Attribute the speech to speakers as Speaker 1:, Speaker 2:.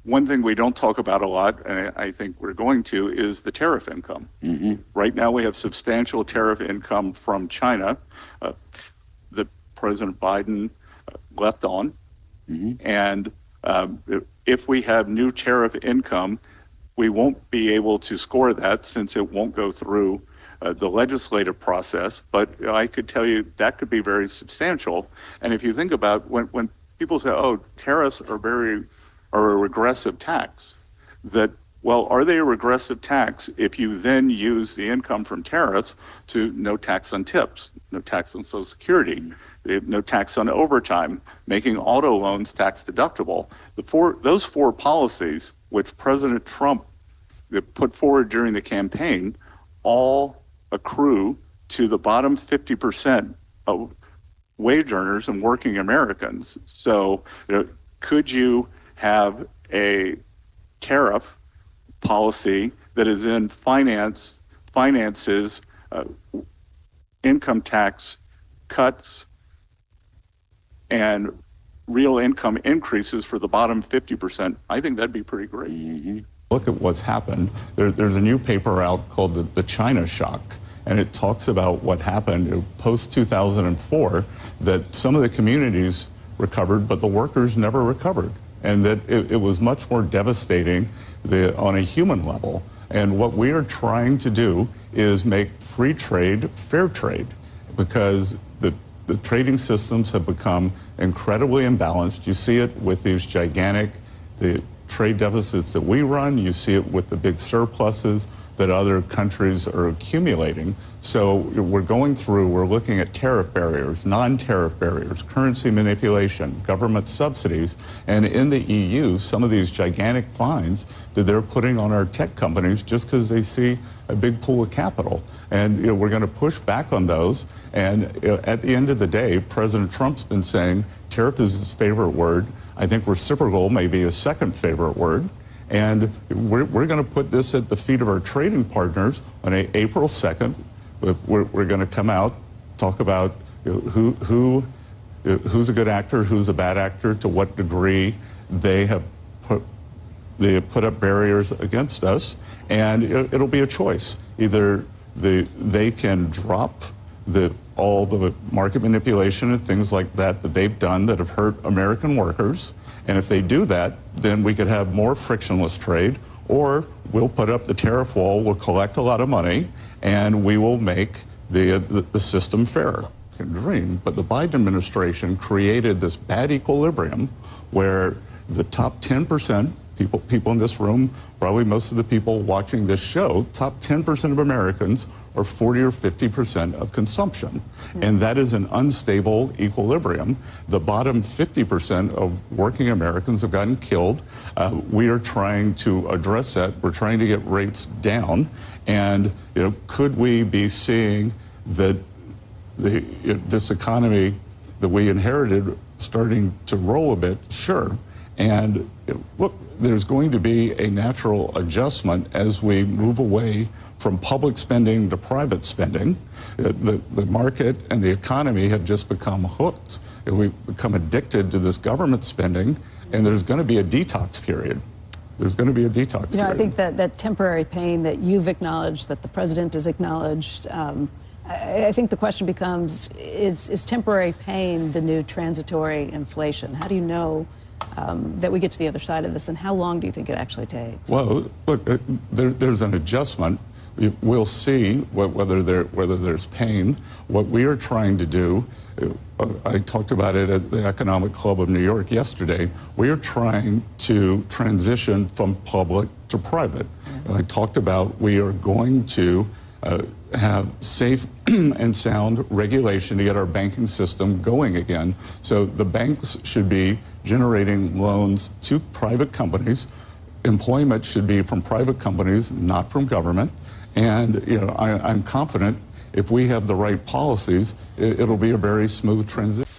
Speaker 1: one thing we don't talk about a lot, and I think we're going to, is the tariff income. Right now we have substantial tariff income from China that President Biden left on. And if we have new tariff income, we won't be able to score that since it won't go through the legislative process. But I could tell you that could be very substantial. And if you think about when people say, oh, tariffs are a regressive tax, that, well, are they a regressive tax if you then use the income from tariffs to no tax on tips, no tax on Social Security, no tax on overtime, making auto loans tax deductible? Those four policies, which President Trump put forward during the campaign, all accrue to the bottom 50% of wage earners and working Americans. So, could you have a tariff policy that is in finances income tax cuts and real income increases for the bottom 50%? I think that'd be pretty great.
Speaker 2: Look at what's happened. There's a new paper out called the China Shock, and it talks about what happened post-2004, that some of the communities recovered, but the workers never recovered, and that it was much more devastating on a human level. And what we are trying to do is make free trade fair trade, because the trading systems have become incredibly imbalanced. You see it with these gigantic trade deficits that we run. You see it with the big surpluses that other countries are accumulating. So we're looking at tariff barriers, non-tariff barriers, currency manipulation, government subsidies, and in the EU, some of these gigantic fines that they're putting on our tech companies just because they see a big pool of capital. And we're going to push back on those. And at the end of the day, President Trump's been saying tariff is his favorite word. I think reciprocal may be his second favorite word. And we're going to put this at the feet of our trading partners on April 2nd. We're going to come out, talk about who's a good actor, who's a bad actor, to what degree they have put up barriers against us, and it'll be a choice. Either they can drop all the market manipulation and things like that they've done that have hurt American workers. And if they do that, then we could have more frictionless trade, or we'll put up the tariff wall, we'll collect a lot of money, and we will make the system fairer. Dream. But the Biden administration created this bad equilibrium where the top 10%, people in this room, probably most of the people watching this show, top 10% of Americans are 40 or 50% of consumption. And that is an unstable equilibrium. The bottom 50% of working Americans have gotten killed. We are trying to address that. We're trying to get rates down. And could we be seeing that this economy that we inherited starting to roll a bit? Sure. And look, there's going to be a natural adjustment as we move away from public spending to private spending. The market and the economy have just become hooked. We've become addicted to this government spending, and there's going to be a detox period. There's going to be a detox period.
Speaker 3: I think that temporary pain that you've acknowledged, that the president has acknowledged, I think the question becomes, is temporary pain the new transitory inflation? How do you know that we get to the other side of this, and how long do you think it actually takes?
Speaker 2: Well, look, there's an adjustment. We'll see whether there's pain. What we are trying to do, I talked about it at the Economic Club of New York yesterday, we are trying to transition from public to private. I talked about we are going to have safe and sound regulation to get our banking system going again. So the banks should be generating loans to private companies. Employment should be from private companies, not from government. And I'm confident if we have the right policies, it'll be a very smooth transition.